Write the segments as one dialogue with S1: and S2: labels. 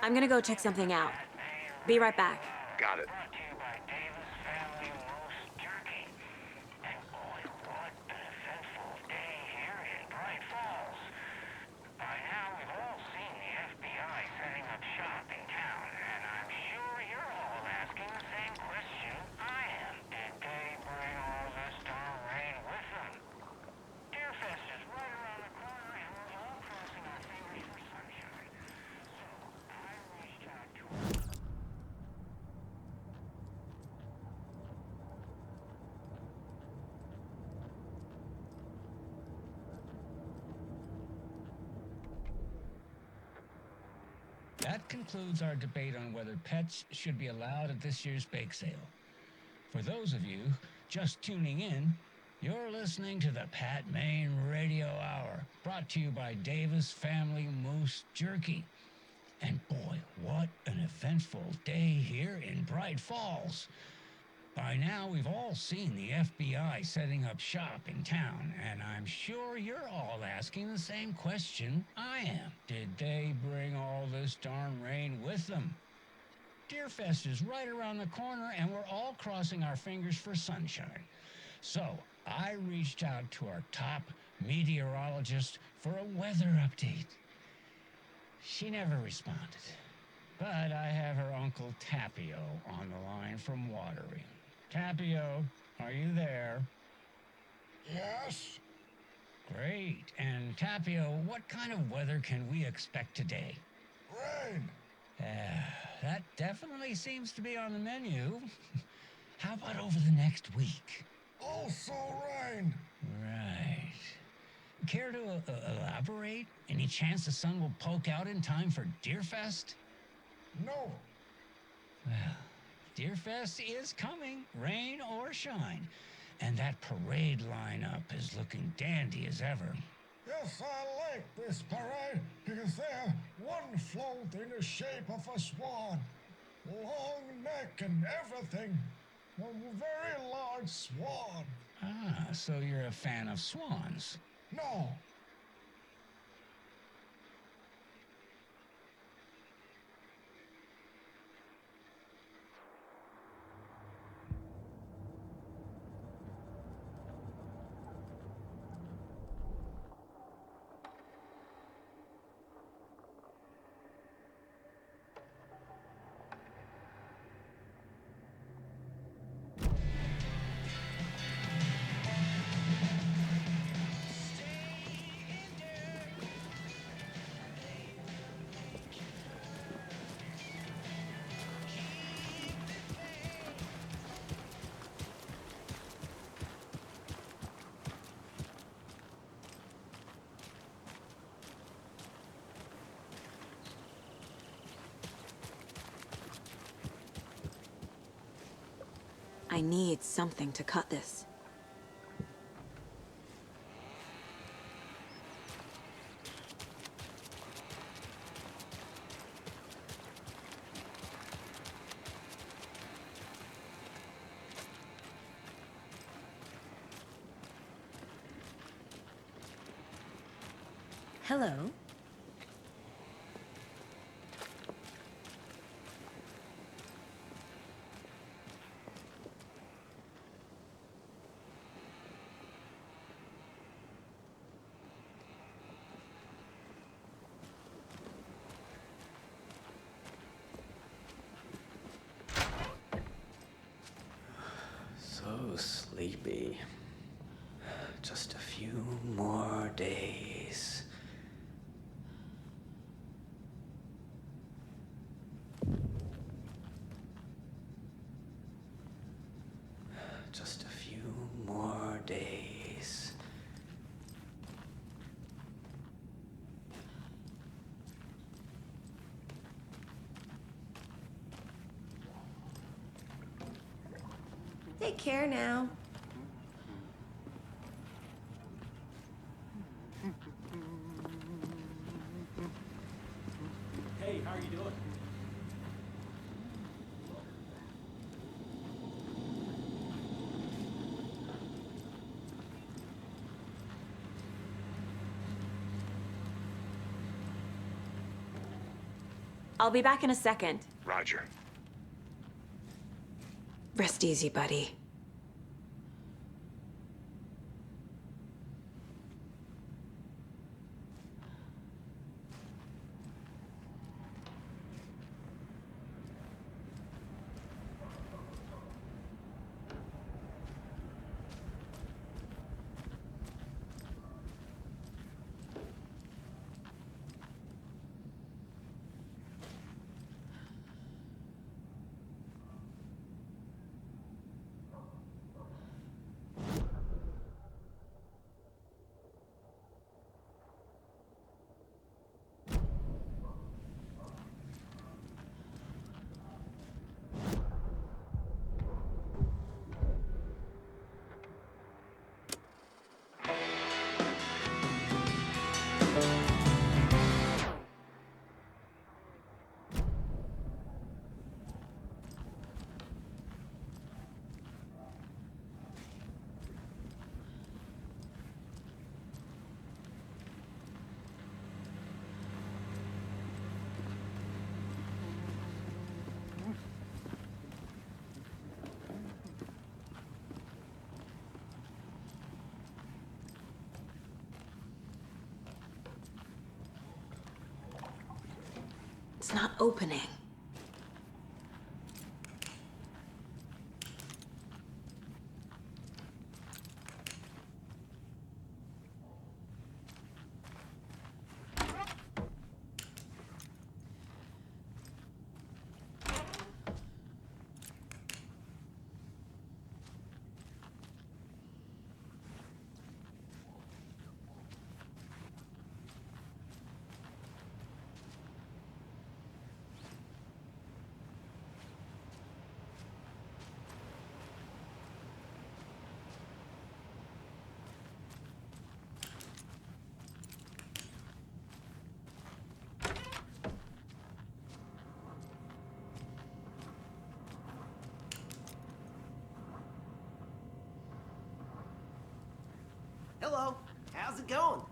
S1: I'm gonna go check something out. Be right back.
S2: Got it.
S3: That concludes our debate on whether pets should be allowed at this year's bake sale. For those of you just tuning in, you're listening to the Pat Maine Radio Hour, brought to you by Davis Family Moose Jerky. And boy, what an eventful day here in Bright Falls. By now, we've all seen the FBI setting up shop in town, and I'm sure you're all asking the same question I am. Did they bring all this darn rain with them? Deerfest is right around the corner, and we're all crossing our fingers for sunshine. So, I reached out to our top meteorologist for a weather update. She never responded, but I have her Uncle Tapio on the line from Watery. Tapio, are you there?
S4: Yes?
S3: Great. And Tapio, what kind of weather can we expect today?
S4: Rain.
S3: That definitely seems to be on the menu. How about over the next week?
S4: Also rain.
S3: Right. Care to elaborate? Any chance the sun will poke out in time for Deerfest?
S4: No.
S3: Well, Deerfest is coming, rain or shine. And that parade lineup is looking dandy as ever.
S4: Yes, I like this parade because they have one float in the shape of a swan. Long neck and everything. A very large swan.
S3: Ah, so you're a fan of swans.
S4: No.
S1: I need something to cut this. Hello?
S5: So sleepy. Just a few more days. Just a few more days.
S6: Take care now.
S7: Hey, how are you doing?
S1: I'll be back in a second.
S2: Roger.
S1: Rest easy, buddy. It's not opening.
S7: Hello, how's it going?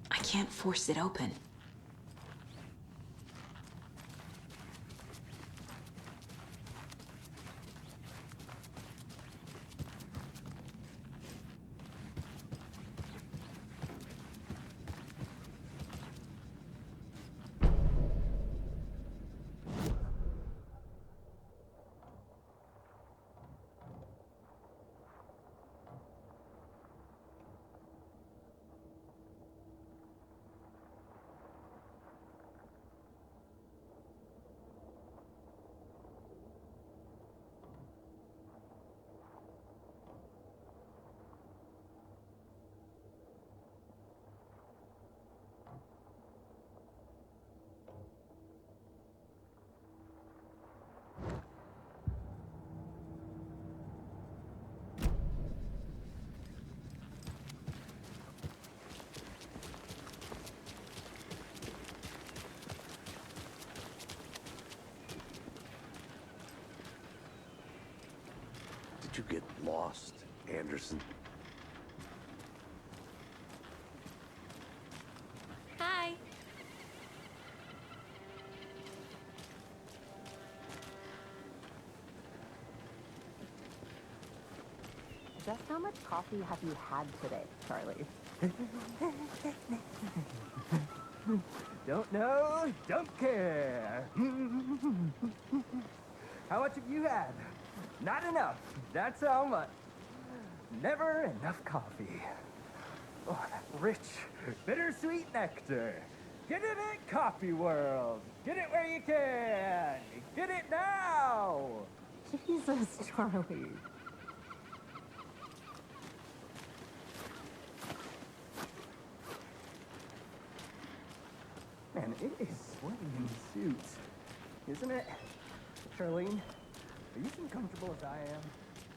S1: I can't force it open.
S2: Did you get lost, Anderson?
S6: Hi.
S8: Just how much coffee have you had today, Charlie?
S9: Don't know, don't care. How much have you had? Not enough. That's how much. Never enough coffee. Oh, that rich, bittersweet nectar. Get it at Coffee World. Get it where you can. Get it now.
S8: Jesus, Charlie.
S9: Man, it is sweaty in the suit, isn't it? Charlene, are you as uncomfortable as I am?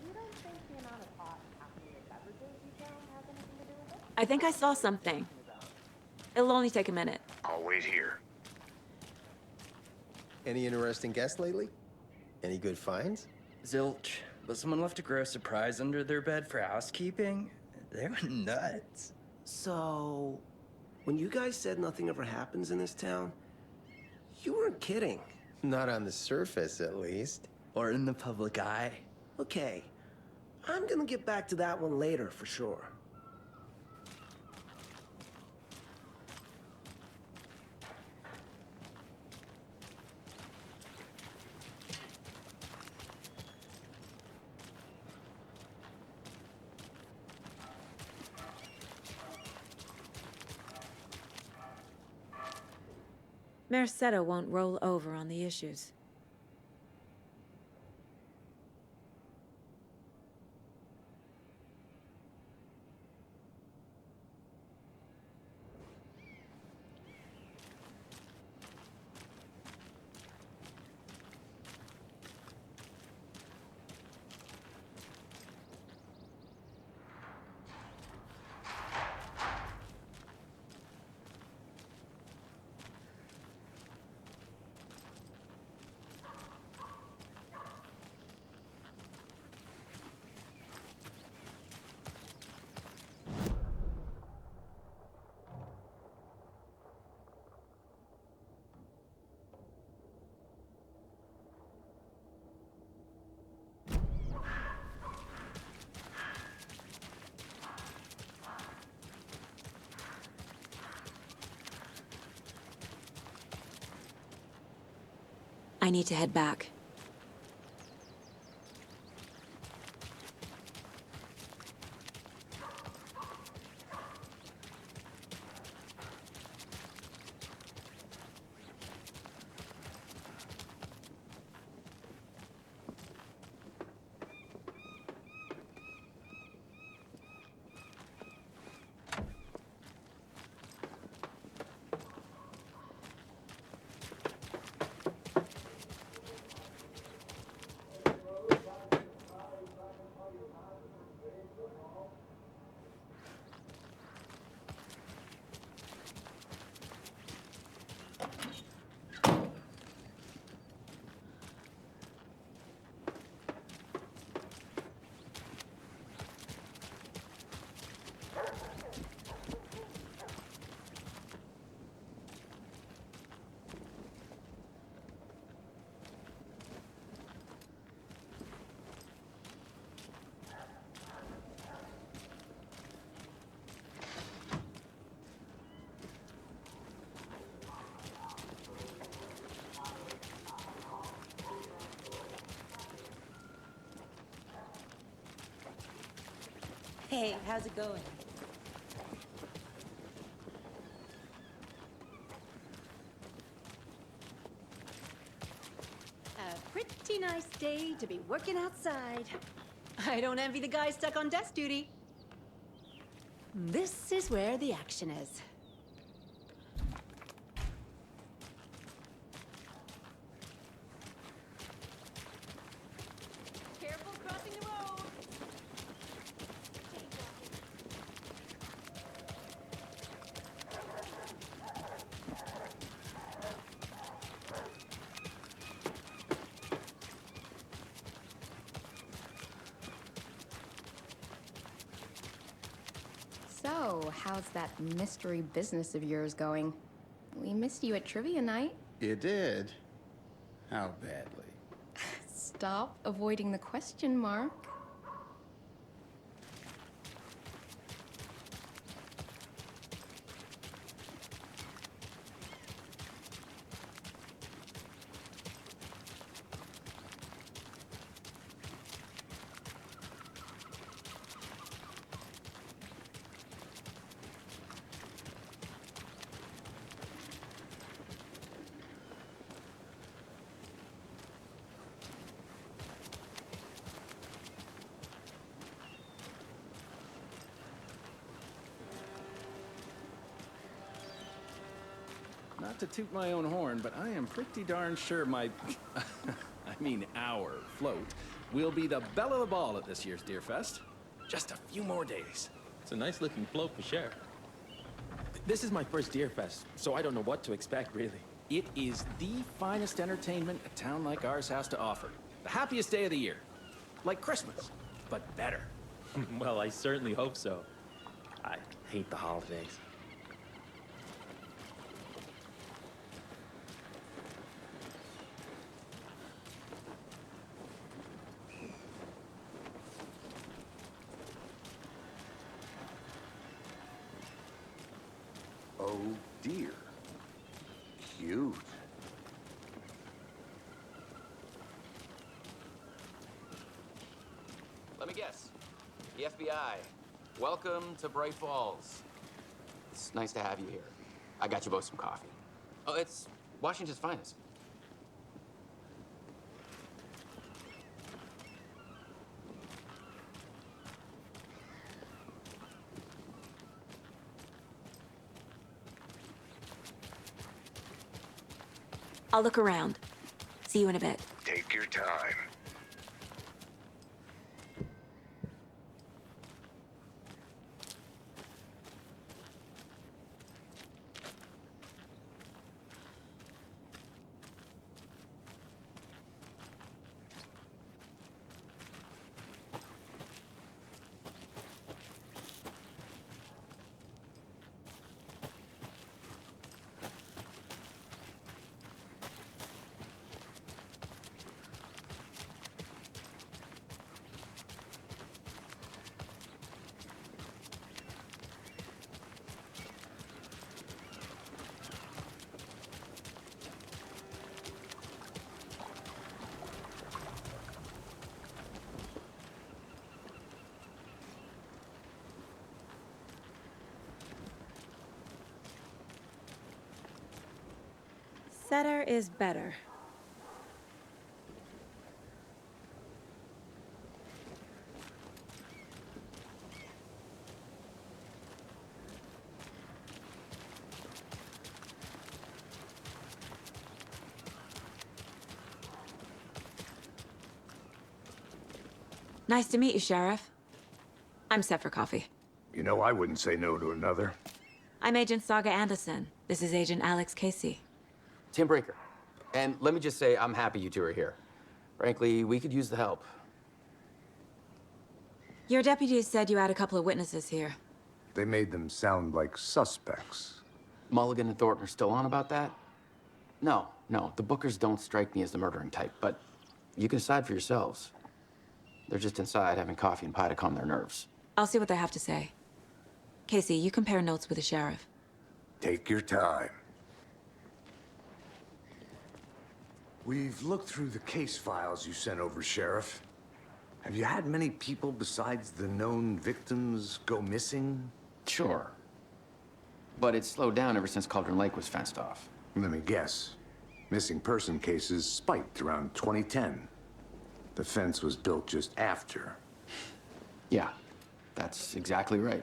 S8: You don't think the amount of hot caffeinated beverages you down has anything to do with it?
S1: I think I saw something. It'll only take a minute.
S2: I'll wait here.
S10: Any interesting guests lately? Any good finds?
S5: Zilch, but someone left a gross surprise under their bed for housekeeping? They were nuts.
S7: So, when you guys said nothing ever happens in this town, you weren't kidding.
S10: Not on the surface, at least.
S5: Or in the public eye.
S7: Okay, I'm gonna get back to that one later for sure.
S1: Merced won't roll over on the issues. I need to head back.
S6: Hey, how's it going?
S11: A pretty nice day to be working outside. I don't envy the guy stuck on desk duty. This is where the action is. Careful crossing the road.
S8: So, how's that mystery business of yours going? We missed you at trivia night.
S10: You did?
S5: How badly?
S8: Stop avoiding the question, Mark.
S12: to toot my own horn, but I am pretty darn sure my, our float will be the belle of the ball at this year's Deer Fest. Just a few more days.
S13: It's a nice looking float for sure. This is my first Deer Fest, so I don't know what to expect, really.
S12: It is the finest entertainment a town like ours has to offer. The happiest day of the year. Like Christmas, but better.
S13: Well, I certainly hope so. I hate the holidays.
S2: Oh dear. Cute.
S14: Let me guess. The FBI. Welcome to Bright Falls. It's nice to have you here. I got you both some coffee. Oh, it's Washington's finest.
S1: I'll look around. See you in a bit.
S2: Take your time.
S1: Setter is better. Nice to meet you, Sheriff. I'm set for coffee.
S2: You know, I wouldn't say no to another.
S1: I'm Agent Saga Anderson. This is Agent Alex Casey.
S14: Tim Brinker. And let me just say, I'm happy you two are here. Frankly, we could use the help.
S1: Your deputies said you had a couple of witnesses here.
S2: They made them sound like suspects.
S14: Mulligan and Thornton are still on about that? No, the Bookers don't strike me as the murdering type, but you can decide for yourselves. They're just inside having coffee and pie to calm their nerves.
S1: I'll see what they have to say. Casey, you compare notes with the sheriff.
S2: Take your time. We've looked through the case files you sent over, Sheriff. Have you had many people besides the known victims go missing?
S14: Sure. But it's slowed down ever since Cauldron Lake was fenced off.
S2: Let me guess. Missing person cases spiked around 2010. The fence was built just after.
S14: Yeah, that's exactly right.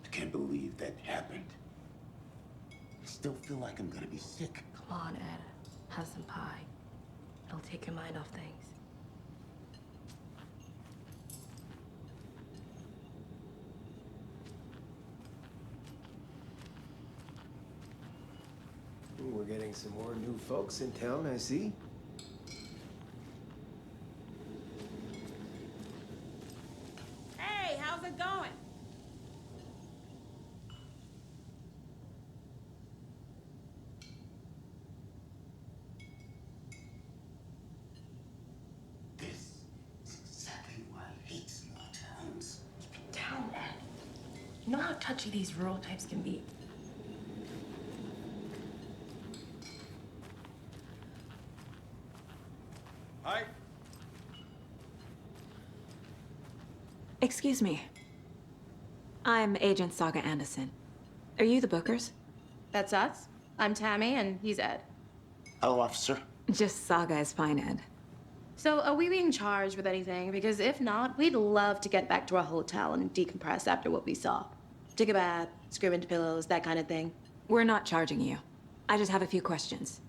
S15: I can't believe that happened. I still feel like I'm gonna be sick.
S16: Come on, Ed. Have some pie. It'll take your mind off things.
S7: We're getting some more new folks in town, I see.
S6: Hey, how's it going?
S15: This is exactly why I hate small towns.
S16: Keep it down, Ed. You know how touchy these rural types can be.
S1: Excuse me. I'm Agent Saga Anderson. Are you the Bookers?
S16: That's us. I'm Tammy, and he's Ed.
S15: Hello, officer.
S1: Just Saga is fine, Ed.
S16: So, are we being charged with anything? Because if not, we'd love to get back to our hotel and decompress after what we saw. Take a bath, scream into pillows, that kind of thing.
S1: We're not charging you. I just have a few questions.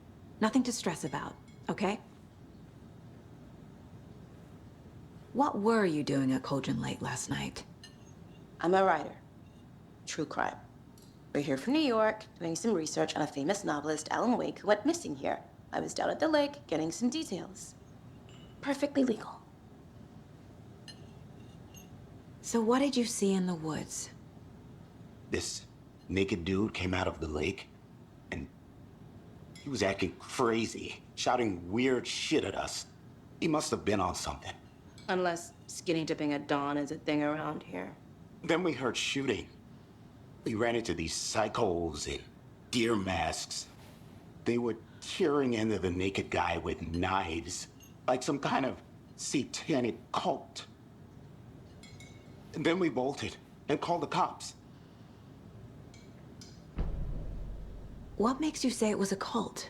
S1: Nothing to stress about, okay? What were you doing at Cauldron Lake last night?
S16: I'm a writer. True crime. We're here from New York, doing some research on a famous novelist, Alan Wake, who went missing here. I was down at the lake, getting some details. Perfectly legal.
S1: So what did you see in the woods?
S15: This naked dude came out of the lake, and he was acting crazy, shouting weird shit at us. He must have been on something.
S16: Unless skinny dipping at dawn is a thing around here.
S15: Then we heard shooting. We ran into these psychos in deer masks. They were tearing into the naked guy with knives, like some kind of satanic cult. And then we bolted and called the cops.
S1: What makes you say it was a cult?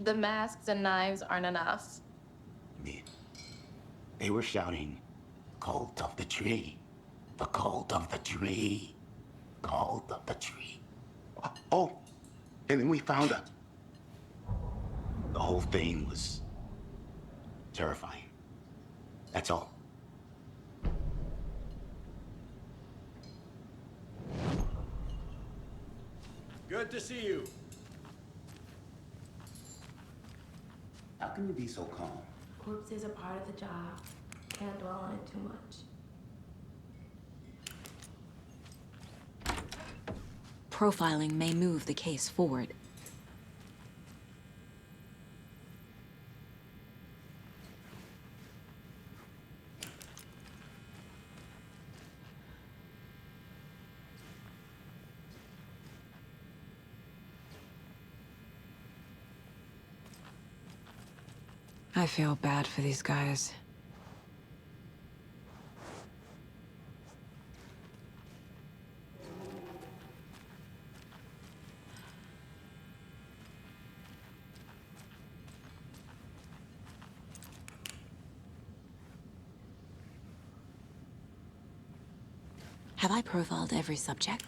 S16: The masks and knives aren't enough.
S15: They were shouting, "Cult of the tree, the cult of the tree, cult of the tree." Oh, and then we found her. The whole thing was terrifying. That's all.
S13: Good to see you.
S15: How can you be so calm?
S16: Corpses are part of the job. Can't dwell on it too much.
S1: Profiling may move the case forward. I feel bad for these guys. Have I profiled every subject?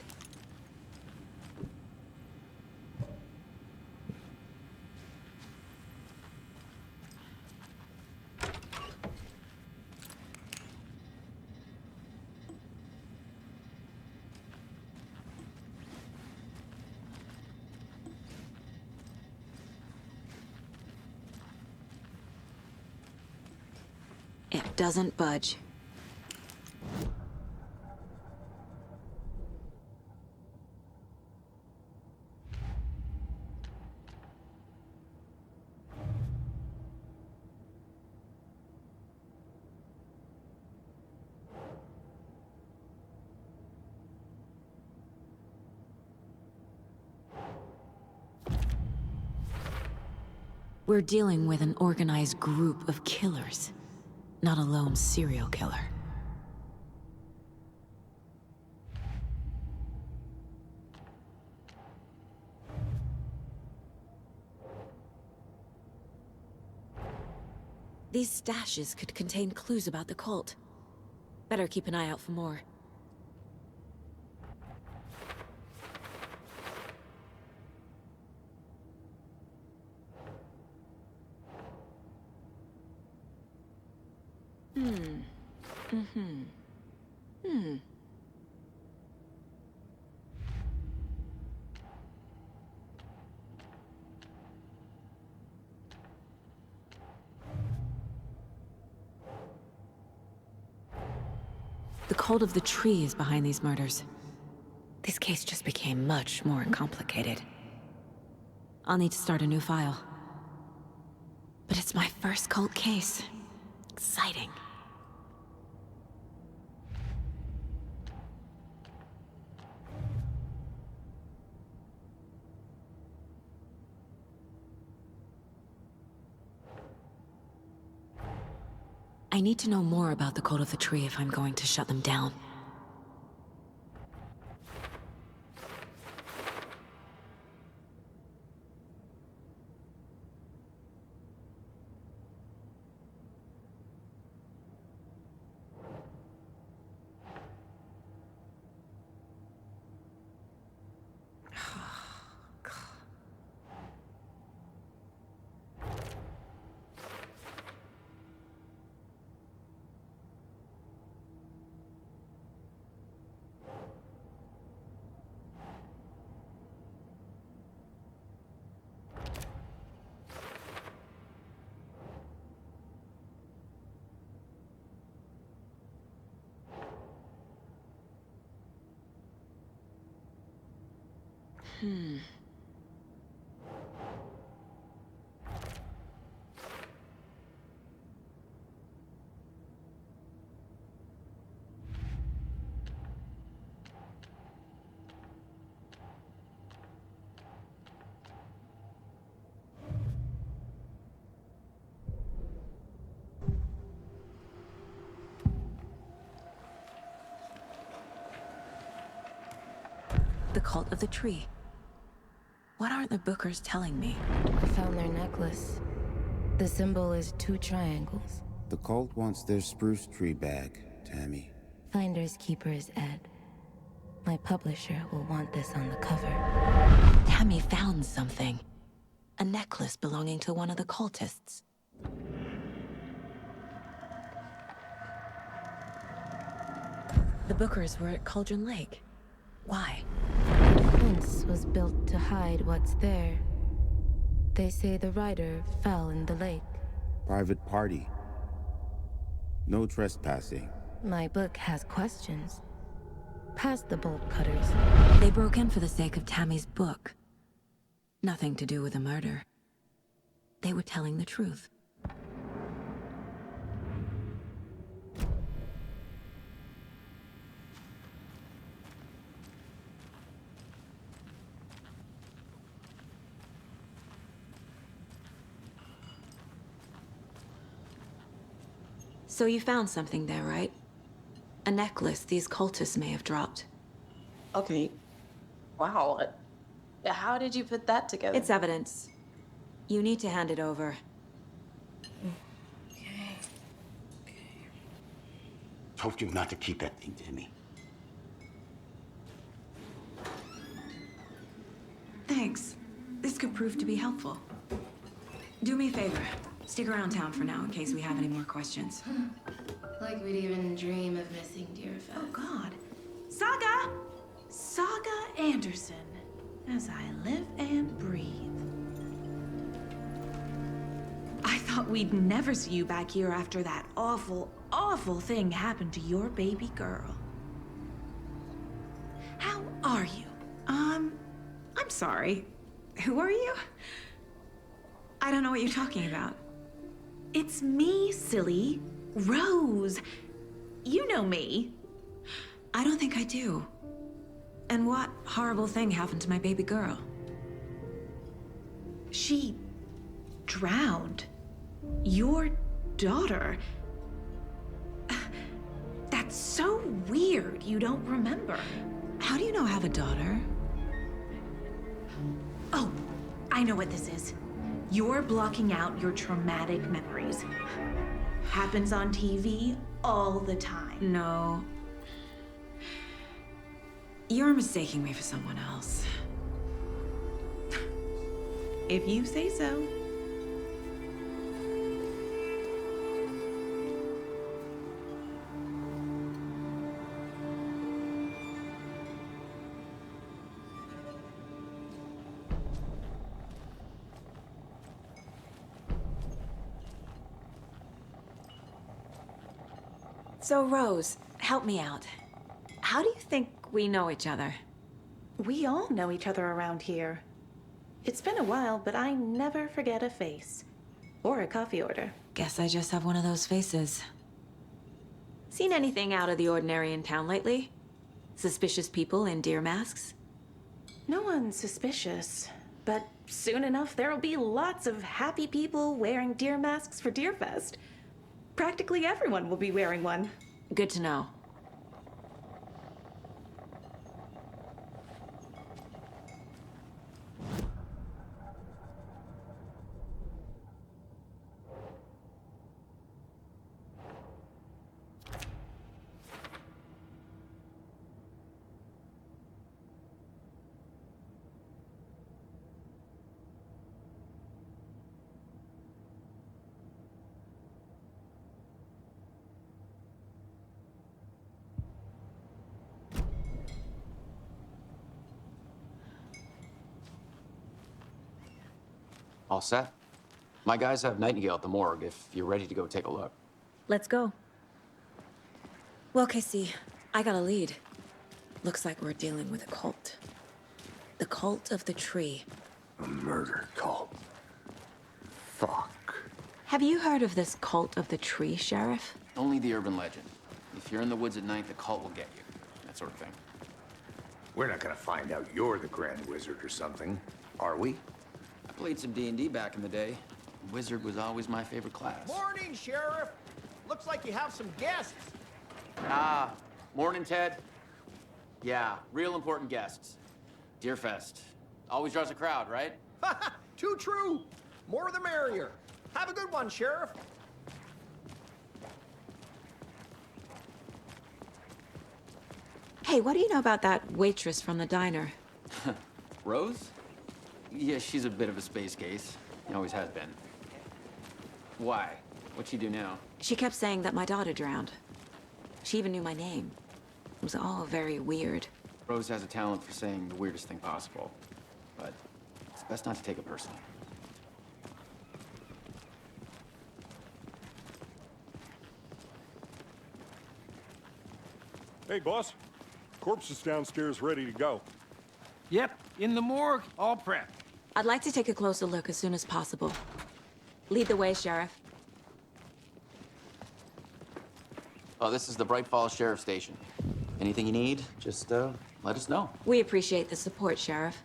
S1: It doesn't budge. We're dealing with an organized group of killers, not a lone serial killer. These stashes could contain clues about the cult. Better keep an eye out for more. The cult of the tree is behind these murders. This case just became much more complicated. I'll need to start a new file. But it's my first cult case. Exciting. I need to know more about the Cult of the Tree if I'm going to shut them down. The Cult of the Tree. What aren't the Bookers telling me?
S17: I found their necklace. The symbol is 2 triangles.
S18: The cult wants their spruce tree back, Tammy.
S17: Finders keepers, Ed. My publisher will want this on the cover.
S1: Tammy found something. A necklace belonging to one of the cultists. The Bookers were at Cauldron Lake. Why?
S17: The fence was built to hide what's there. They say the rider fell in the lake.
S18: Private party. No trespassing.
S17: My book has questions. Past the bolt cutters.
S1: They broke in for the sake of Tammy's book. Nothing to do with the murder. They were telling the truth. So you found something there, right? A necklace these cultists may have dropped.
S16: Okay. Wow. How did you put that together?
S1: It's evidence. You need to hand it over.
S15: Told you not to keep that thing, Tammy.
S1: Thanks. This could prove to be helpful. Do me a favor. Stick around town for now in case we have any more questions.
S17: Like we'd even dream of missing Deerfest.
S11: Oh, God. Saga! Saga Anderson. As I live and breathe. I thought we'd never see you back here after that awful, awful thing happened to your baby girl. How are you? I'm sorry. Who are you? I don't know what you're talking about. It's me, silly. Rose. You know me.
S1: I don't think I do. And what horrible thing happened to my baby girl?
S11: She drowned. Your daughter. That's so weird you don't remember.
S1: How do you know I have a daughter?
S11: Oh, I know what this is. You're blocking out your traumatic memories. Happens on TV all the time.
S1: No. You're mistaking me for someone else.
S11: If you say so.
S1: So, Rose, help me out. How do you think we know each other?
S11: We all know each other around here. It's been a while, but I never forget a face. Or a coffee order.
S1: Guess I just have one of those faces. Seen anything out of the ordinary in town lately? Suspicious people in deer masks?
S11: No one's suspicious. But soon enough, there'll be lots of happy people wearing deer masks for Deerfest. Practically everyone will be wearing one.
S1: Good to know.
S14: All set? My guys have Nightingale at the morgue if you're ready to go take a look.
S1: Let's go. Well, Casey, I got a lead. Looks like we're dealing with a cult. The Cult of the Tree.
S2: A murder cult. Fuck.
S1: Have you heard of this Cult of the Tree, Sheriff?
S14: Only the urban legend. If you're in the woods at night, the cult will get you. That sort of thing.
S2: We're not gonna find out you're the Grand Wizard or something, are we?
S14: I played some D&D back in the day. Wizard was always my favorite class.
S19: Morning, Sheriff. Looks like you have some guests.
S14: Ah, morning, Ted. Yeah, real important guests. Deerfest. Always draws a crowd, right?
S19: Too true. More the merrier. Have a good one, Sheriff.
S1: Hey, what do you know about that waitress from the diner?
S14: Rose? Yeah, she's a bit of a space case. Always has been. Why? What'd she do now?
S1: She kept saying that my daughter drowned. She even knew my name. It was all very weird.
S14: Rose has a talent for saying the weirdest thing possible. But it's best not to take it personally.
S4: Hey, boss. Corpse is downstairs ready to go.
S9: Yep, in the morgue, all prepped.
S1: I'd like to take a closer look as soon as possible. Lead the way, Sheriff.
S14: Oh, this is the Bright Falls Sheriff Station. Anything you need, just let us know.
S1: We appreciate the support, Sheriff.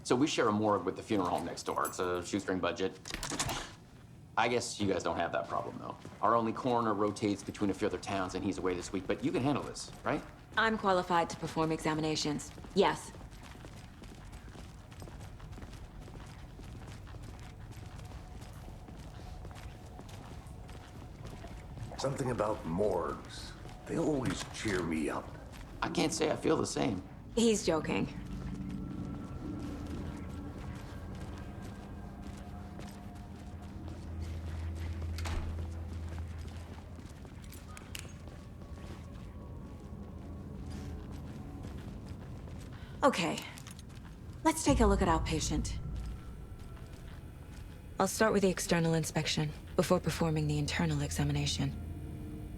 S14: So we share a morgue with the funeral home next door. It's a shoestring budget. I guess you guys don't have that problem, though. Our only coroner rotates between a few other towns, and he's away this week, but you can handle this, right?
S1: I'm qualified to perform examinations. Yes.
S2: Something about morgues. They always cheer me up.
S14: I can't say I feel the same.
S1: He's joking. Okay, let's take a look at our patient. I'll start with the external inspection before performing the internal examination.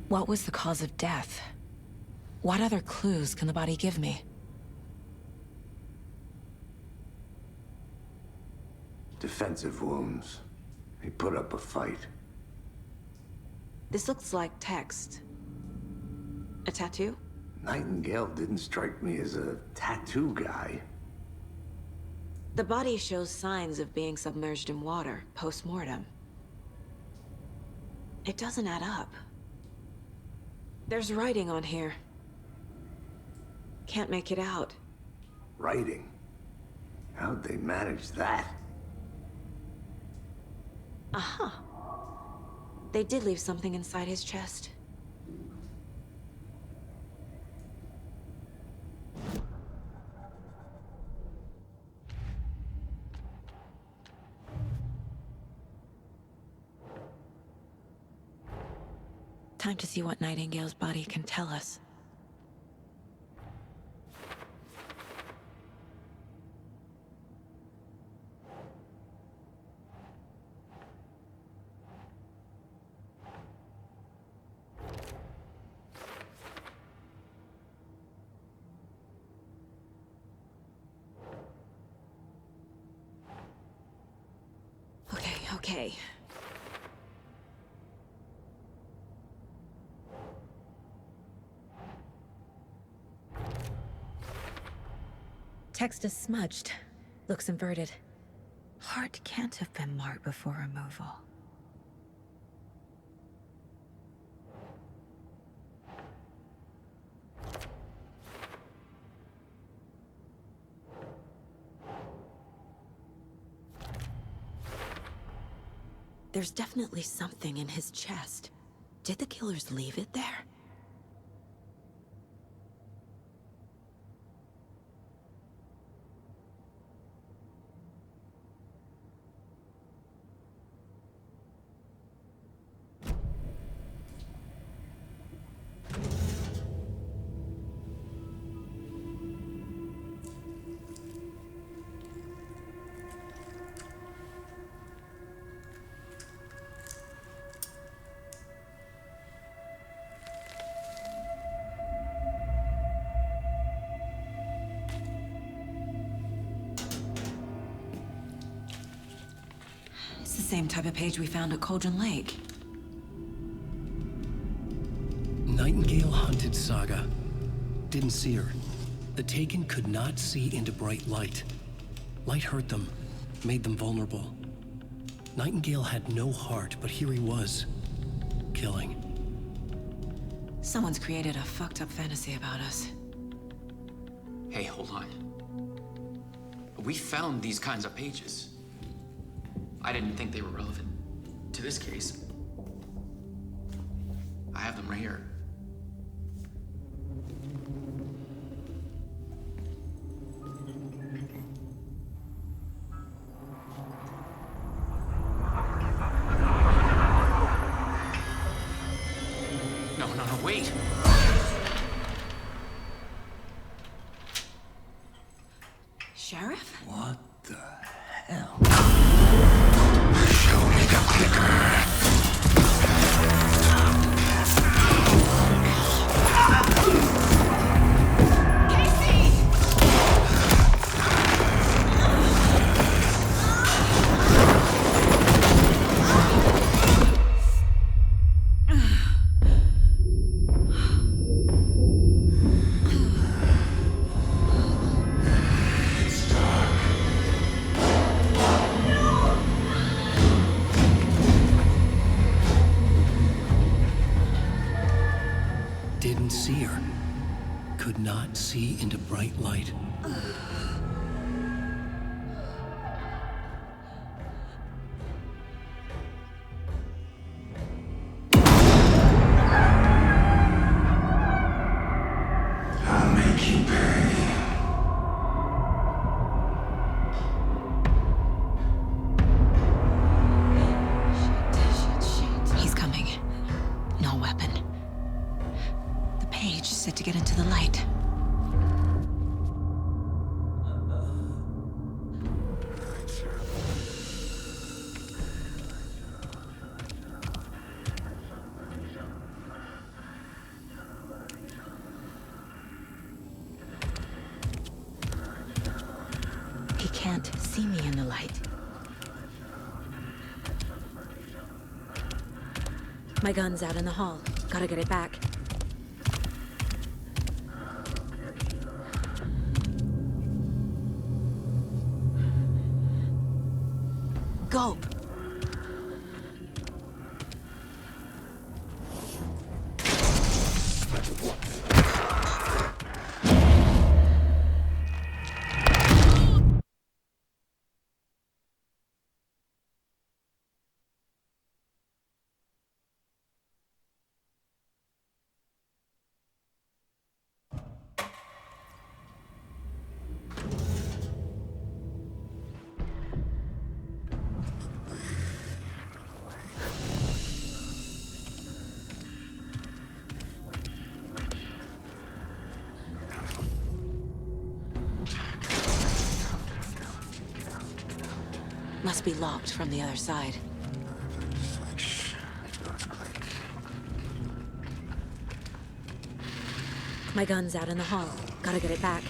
S1: What was the cause of death? What other clues can the body give me?
S2: Defensive wounds. He put up a fight.
S1: This looks like text. A tattoo?
S2: Nightingale didn't strike me as a tattoo guy.
S1: The body shows signs of being submerged in water post-mortem. It doesn't add up. There's writing on here. Can't make it out.
S2: Writing? How'd they manage that?
S1: Uh-huh. They did leave something inside his chest. Time to see what Nightingale's body can tell us. Okay. Text is smudged. Looks inverted. Heart can't have been marked before removal. There's definitely something in his chest. Did the killers leave it there? It's the same type of page we found at Cauldron Lake.
S20: Nightingale hunted Saga. Didn't see her. The Taken could not see into bright light. Light hurt them, made them vulnerable. Nightingale had no heart, but here he was, killing.
S1: Someone's created a fucked up fantasy about us.
S14: Hey, hold on. We found these kinds of pages. I didn't think they were relevant to this case. I have them right here. No, wait!
S1: Sheriff?
S2: What the hell?
S15: Show me the clicker.
S20: Didn't see her. Could not see into bright light.
S15: I'll make you pay.
S1: He's coming. No weapon. The page set to get into the light. He can't see me in the light. My gun's out in the hall. Gotta get it back. Go! Must be locked from the other side. My gun's out in the hall. Gotta get it back.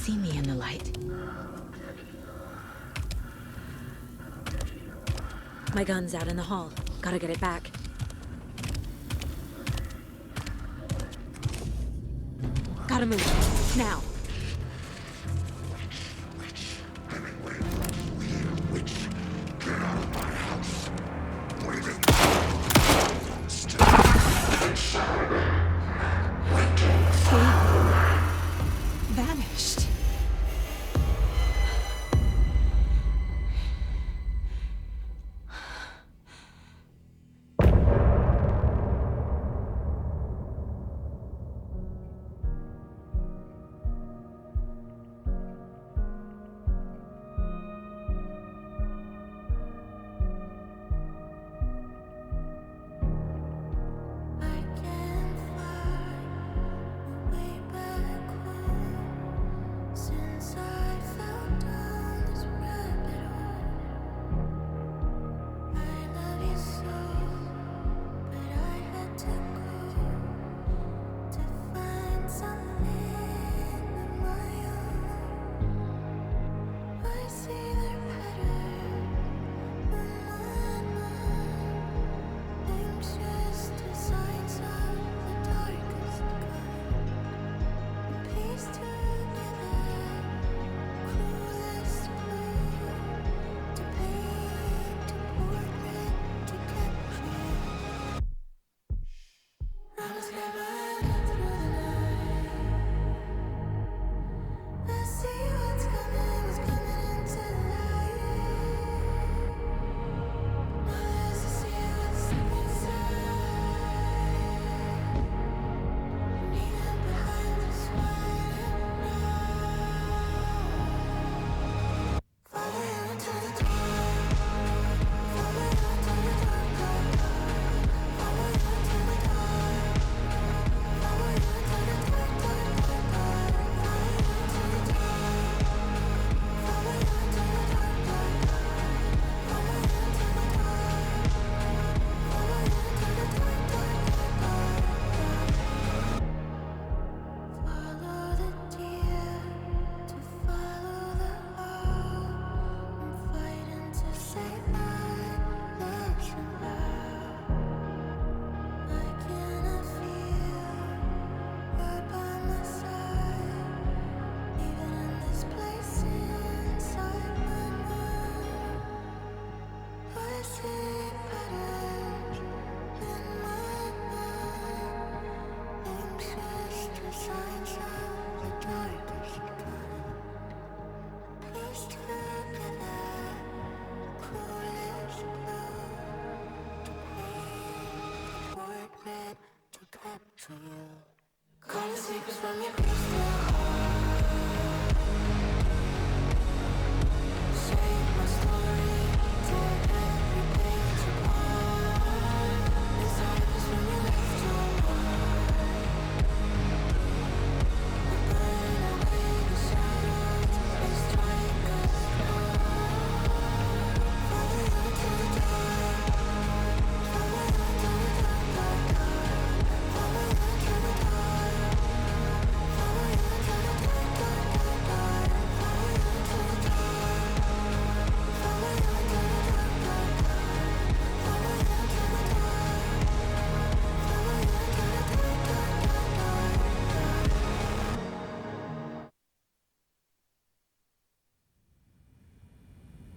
S1: see me in the light. My gun's out in the hall. Gotta get it back. Gotta move. Now. Vanished.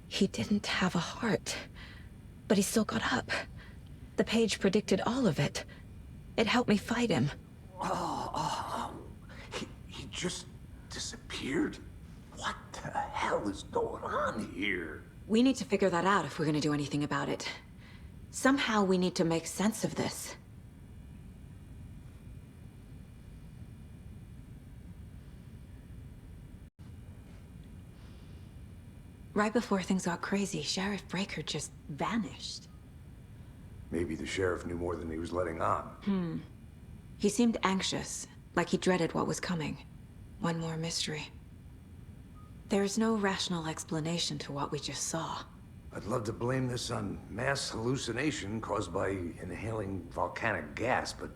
S1: He didn't have a heart, but he still got up. The page predicted all of it. It helped me fight him.
S2: He just disappeared? What the hell is going on here?
S1: We need to figure that out if we're gonna do anything about it. Somehow we need to make sense of this. Right before things got crazy, Sheriff Breaker just vanished.
S2: Maybe the sheriff knew more than he was letting on.
S1: He seemed anxious, like he dreaded what was coming. One more mystery. There's no rational explanation to what we just saw.
S2: I'd love to blame this on mass hallucination caused by inhaling volcanic gas, but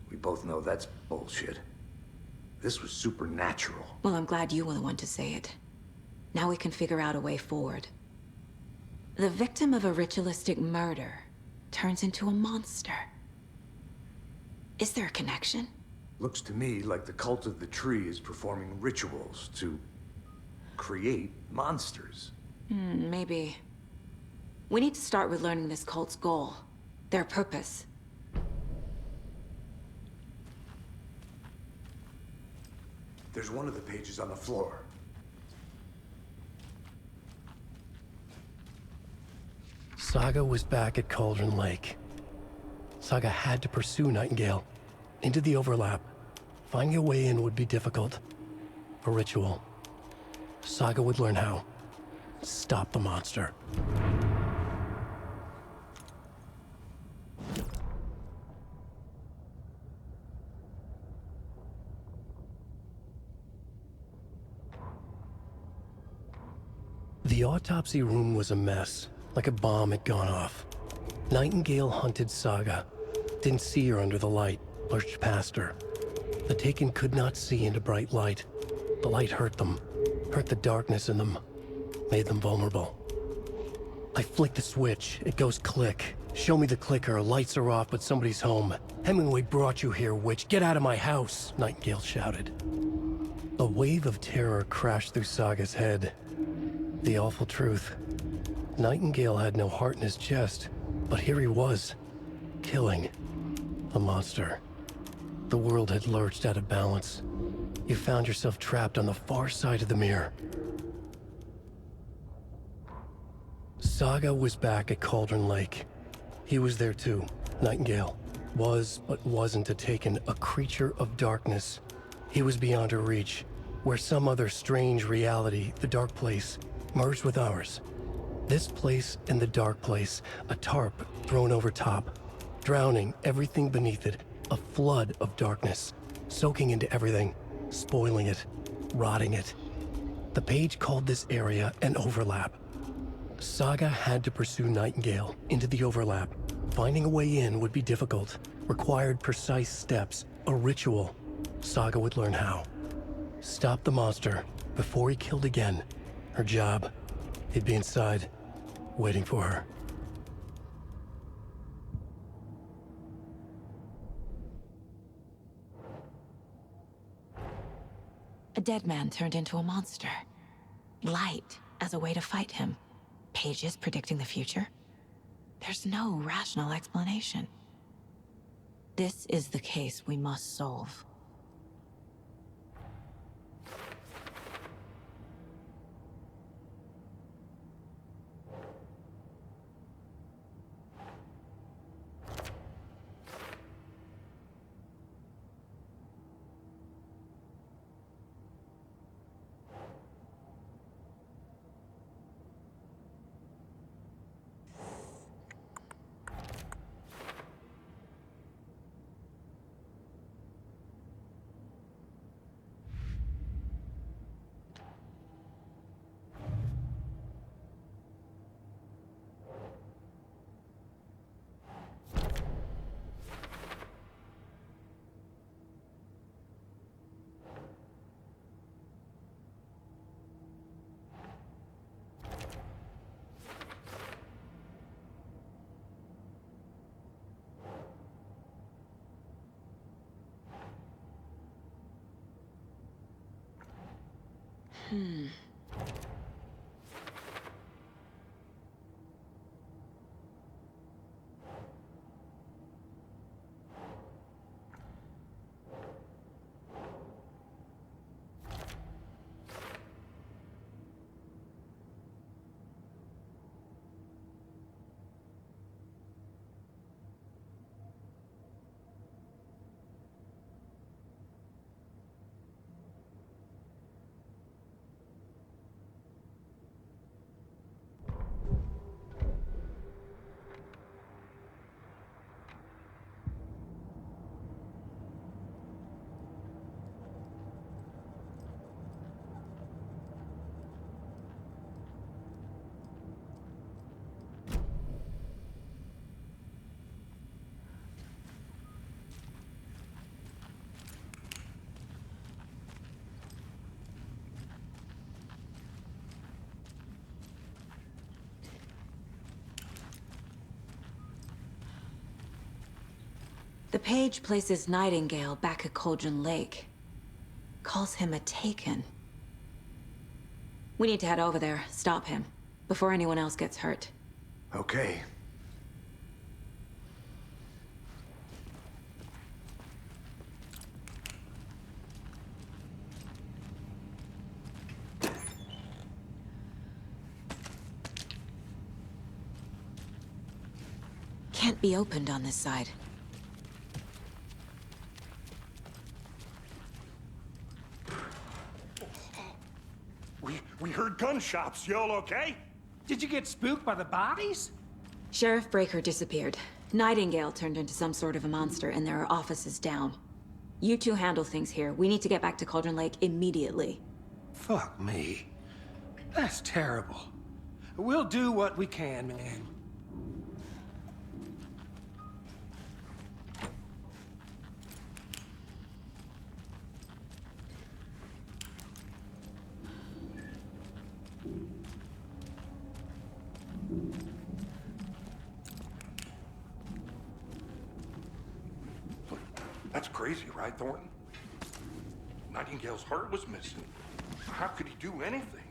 S2: we both know that's bullshit. This was supernatural.
S1: Well, I'm glad you were the one to say it. Now we can figure out a way forward. The victim of a ritualistic murder turns into a monster. Is there a connection?
S2: Looks to me like the cult of the tree is performing rituals to create monsters.
S1: Maybe. We need to start with learning this cult's goal, their purpose.
S2: There's one of the pages on the floor.
S20: Saga was back at Cauldron Lake. Saga had to pursue Nightingale into the overlap. Finding a way in would be difficult. A ritual. Saga would learn how. Stop the monster. The autopsy room was a mess, like a bomb had gone off. Nightingale hunted Saga. Didn't see her under the light, lurched past her. The Taken could not see into bright light. The light hurt them, hurt the darkness in them, made them vulnerable. I flick the switch, it goes click. Show me the clicker, lights are off, but somebody's home. Hemingway brought you here, witch. Get out of my house, Nightingale shouted. A wave of terror crashed through Saga's head. The awful truth. Nightingale had no heart in his chest, but here he was, killing a monster. The world had lurched out of balance. You found yourself trapped on the far side of the mirror. Saga was back at Cauldron Lake. He was there too. Nightingale was, but wasn't a Taken, a creature of darkness. He was beyond her reach, where some other strange reality, the dark place, merged with ours. This place and the dark place, a tarp thrown over top, drowning everything beneath it, a flood of darkness, soaking into everything, spoiling it, rotting it. The page called this area an overlap. Saga had to pursue Nightingale into the overlap. Finding a way in would be difficult, required precise steps, a ritual. Saga would learn how. Stop the monster before he killed again. Her job. He'd be inside, waiting for her.
S1: A dead man turned into a monster. Light as a way to fight him. Pages predicting the future. There's no rational explanation. This is the case we must solve. The page places Nightingale back at Cauldron Lake. Calls him a Taken. We need to head over there, stop him, before anyone else gets hurt.
S2: Okay.
S1: Can't be opened on this side.
S21: We heard gunshots. Y'all okay?
S22: Did you get spooked by the bodies?
S1: Sheriff Breaker disappeared. Nightingale turned into some sort of a monster, and there are offices down. You two handle things here. We need to get back to Cauldron Lake immediately.
S22: Fuck me. That's terrible. We'll do what we can, man.
S21: That's crazy, right, Thornton? Nightingale's heart was missing. How could he do anything?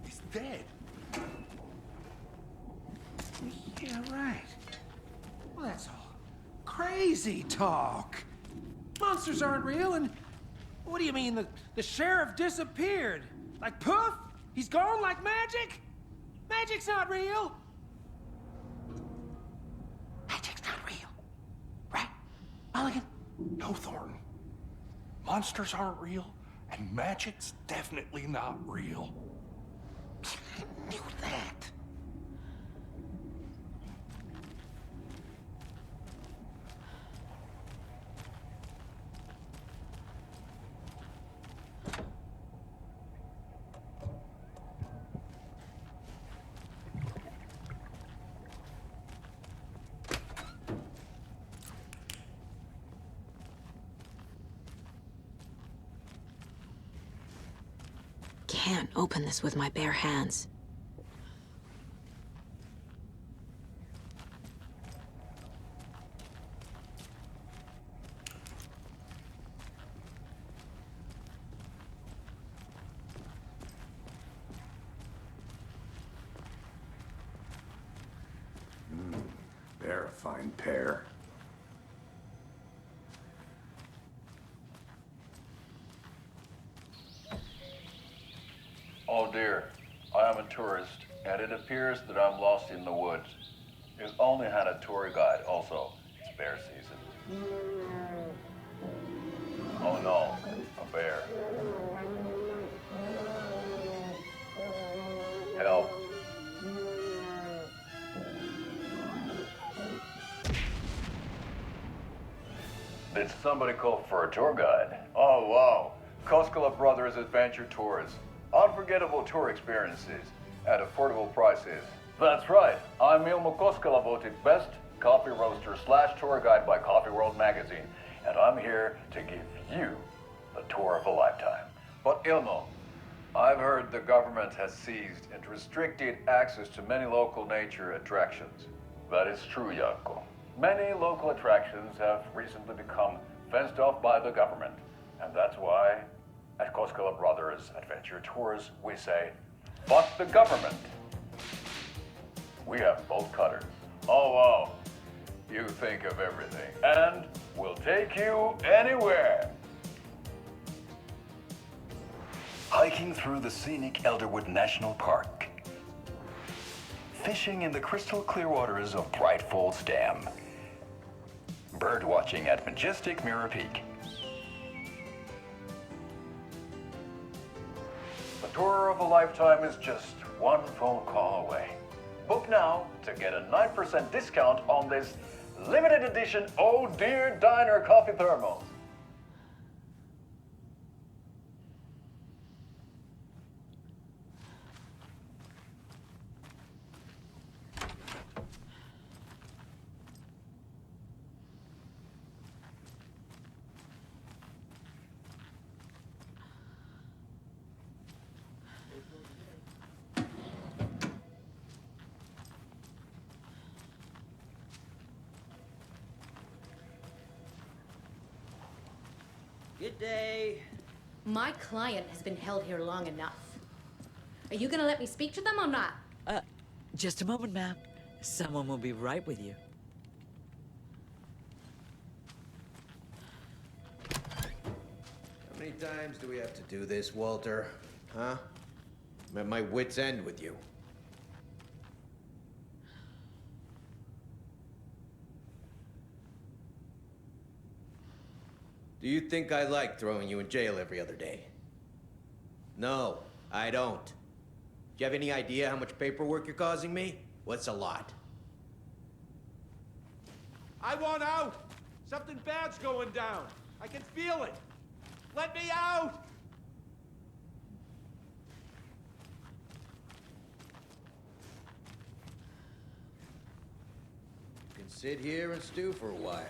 S21: He's dead.
S22: Yeah, right. Well, that's all crazy talk. Monsters aren't real, and what do you mean the sheriff disappeared? Like poof? He's gone like magic? Magic's not real. Magic's not real. Right, Mulligan?
S21: No, Thornton. Monsters aren't real, and magic's definitely not real.
S22: I knew that.
S1: Can't open this with my bare hands.
S2: They're a fine pair.
S23: Oh dear, I am a tourist, and it appears that I'm lost in the woods. We've only had a tour guide, also. It's bear season. Oh no, a bear. Help. Did somebody call for a tour guide? Oh wow, Koskela Brothers Adventure Tours. Unforgettable tour experiences at affordable prices. That's right. I'm Ilmo Koskela, voted best coffee roaster / tour guide by Coffee World magazine, and I'm here to give you the tour of a lifetime. But Ilmo, I've heard the government has seized and restricted access to many local nature attractions. That is true, Jaakko. Many local attractions have recently become fenced off by the government, and that's why at Koskela Brothers Adventure Tours, we say, fuck the government. We have bolt cutters. Oh, wow. You think of everything. And we'll take you anywhere. Hiking through the scenic Elderwood National Park. Fishing in the crystal clear waters of Bright Falls Dam. Bird watching at majestic Mirror Peak. The tour of a lifetime is just one phone call away. Book now to get a 9% discount on this limited edition Oh Dear Diner coffee thermos.
S3: Good day.
S8: My client has been held here long enough. Are you gonna let me speak to them or not?
S3: Just a moment, ma'am. Someone will be right with you.
S5: How many times do we have to do this, Walter? Huh? I'm at my wit's end with you. Do you think I like throwing you in jail every other day? No, I don't. Do you have any idea how much paperwork you're causing me? What's a lot?
S22: I want out! Something bad's going down. I can feel it. Let me out!
S5: You can sit here and stew for a while.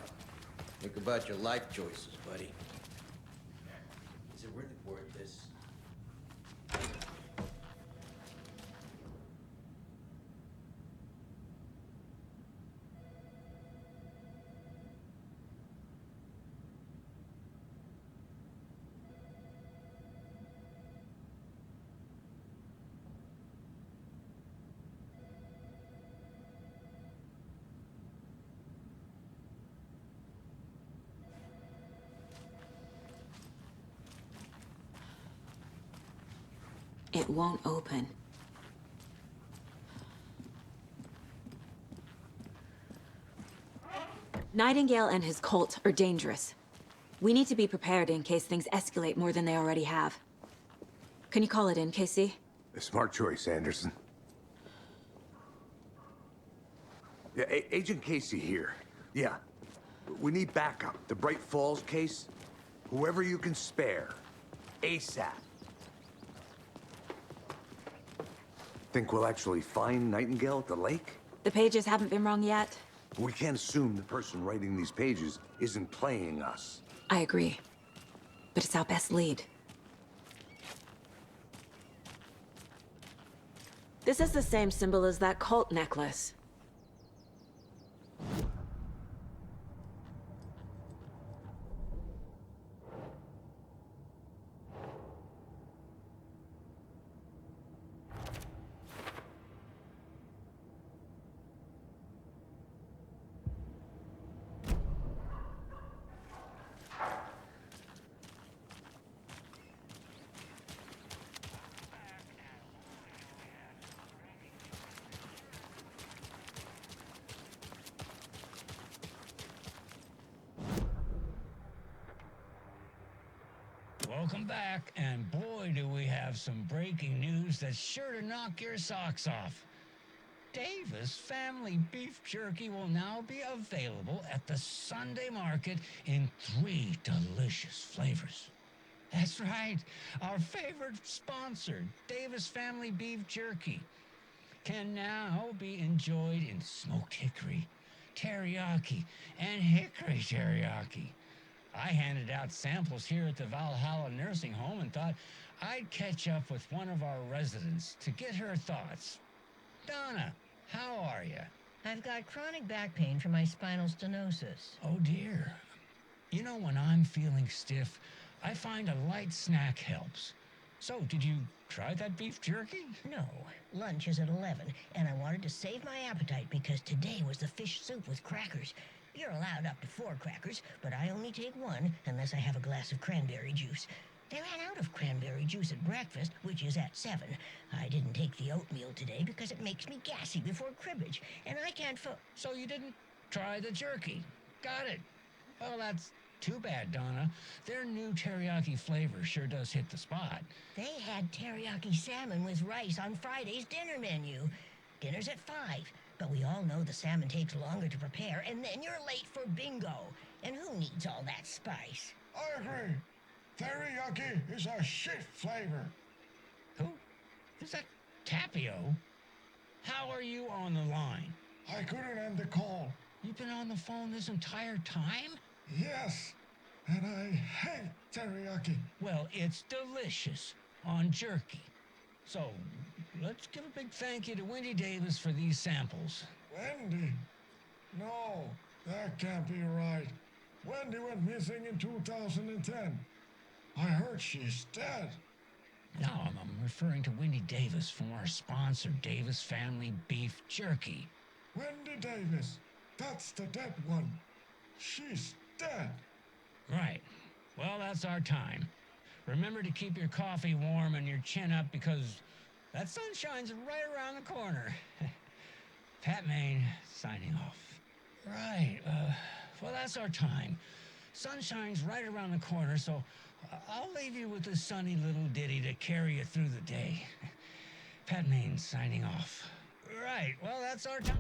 S5: Think about your life choices, buddy. Is it really worth this?
S1: It won't open. Nightingale and his cult are dangerous. We need to be prepared in case things escalate more than they already have. Can you call it in, KC?
S2: A smart choice, Anderson. Yeah, Agent Casey here. Yeah. We need backup. The Bright Falls case. Whoever you can spare. ASAP. Think we'll actually find Nightingale at the lake?
S1: The pages haven't been wrong yet.
S2: We can't assume the person writing these pages isn't playing us.
S1: I agree. But it's our best lead. This is the same symbol as that cult necklace.
S10: Welcome back, and boy, do we have some breaking news that's sure to knock your socks off. Davis Family Beef Jerky will now be available at the Sunday Market in 3 delicious flavors. That's right, our favorite sponsor, Davis Family Beef Jerky, can now be enjoyed in smoked hickory, teriyaki, and hickory teriyaki. I handed out samples here at the Valhalla Nursing Home and thought I'd catch up with one of our residents to get her thoughts. Donna, how are you?
S24: I've got chronic back pain from my spinal stenosis.
S10: Oh dear. You know, when I'm feeling stiff, I find a light snack helps. So, did you try that beef jerky?
S24: No. Lunch is at 11, and I wanted to save my appetite because today was the fish soup with crackers. You're allowed up to 4 crackers, but I only take 1 unless I have a glass of cranberry juice. They ran out of cranberry juice at breakfast, which is at 7. I didn't take the oatmeal today because it makes me gassy before cribbage, and I can't
S10: So you didn't try the jerky? Got it. Well, that's too bad, Donna. Their new teriyaki flavor sure does hit the spot.
S24: They had teriyaki salmon with rice on Friday's dinner menu. Dinner's at 5. But we all know the salmon takes longer to prepare, and then you're late for bingo. And who needs all that spice?
S4: I agree. Teriyaki is a shit flavor.
S10: Who? Is that Tapio? How are you on the line?
S4: I couldn't end the call.
S10: You've been on the phone this entire time?
S4: Yes, and I hate teriyaki.
S10: Well, it's delicious on jerky. So, let's give a big thank you to Wendy Davis for these samples.
S4: Wendy? No, that can't be right. Wendy went missing in 2010. I heard she's dead.
S10: No, I'm referring to Wendy Davis from our sponsor, Davis Family Beef Jerky.
S4: Wendy Davis. That's the dead one. She's dead.
S10: Right. Well, that's our time. Remember to keep your coffee warm and your chin up because that sunshine's right around the corner. Pat Maine, signing off. Right, well, that's our time. Sunshine's right around the corner, so I'll leave you with this sunny little ditty to carry you through the day. Pat Maine, signing off. Right, well, that's our time.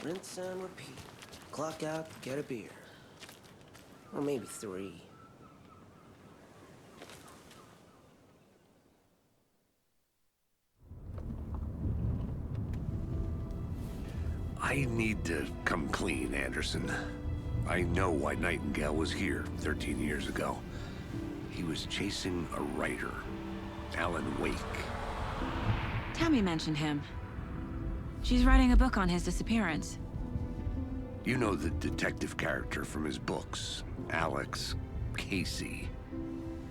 S6: Rinse and repeat. Clock out, get a beer. Or maybe 3.
S2: I need to come clean, Anderson. I know why Nightingale was here 13 years ago. He was chasing a writer, Alan Wake.
S1: Tammy mentioned him. She's writing a book on his disappearance.
S2: You know the detective character from his books, Alex Casey.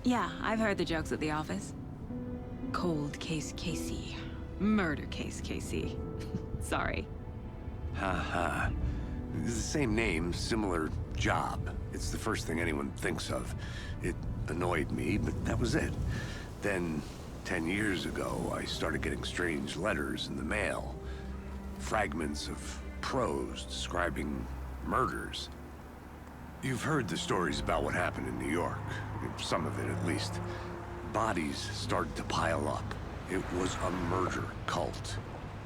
S1: Yeah, I've heard the jokes at the office. Cold case Casey. Murder case Casey. Sorry.
S2: Ha. It's the same name, similar job. It's the first thing anyone thinks of. It annoyed me, but that was it. Then, 10 years ago, I started getting strange letters in the mail. Fragments of prose describing murders. You've heard the stories about what happened in New York. Some of it, at least. Bodies started to pile up. It was a murder cult.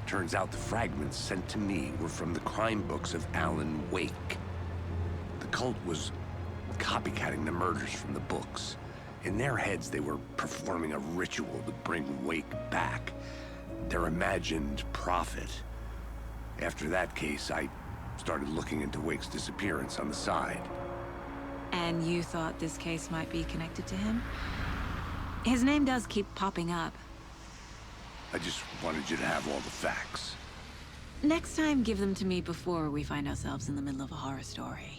S2: Turns out the fragments sent to me were from the crime books of Alan Wake. The cult was copycatting the murders from the books. In their heads, they were performing a ritual to bring Wake back. Their imagined prophet. After that case, I started looking into Wake's disappearance on the side.
S1: And you thought this case might be connected to him? His name does keep popping up.
S2: I just wanted you to have all the facts.
S1: Next time, give them to me before we find ourselves in the middle of a horror story.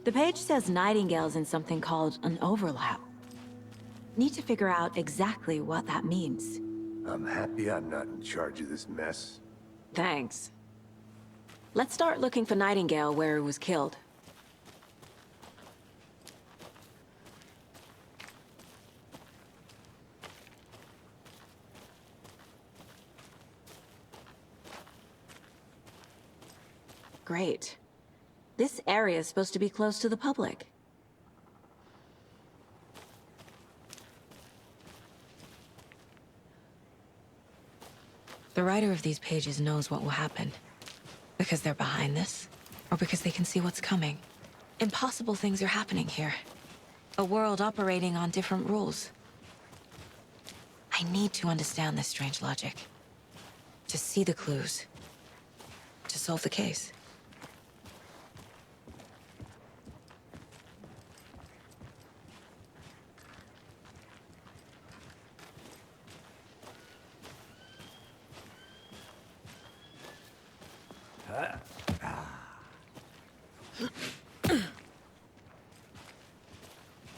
S1: The page says Nightingale's in something called an overlap. Need to figure out exactly what that means.
S2: I'm happy I'm not in charge of this mess.
S1: Thanks. Let's start looking for Nightingale where he was killed. Great. This area is supposed to be close to the public. The writer of these pages knows what will happen. Because they're behind this, or because they can see what's coming. Impossible things are happening here. A world operating on different rules. I need to understand this strange logic. To see the clues. To solve the case.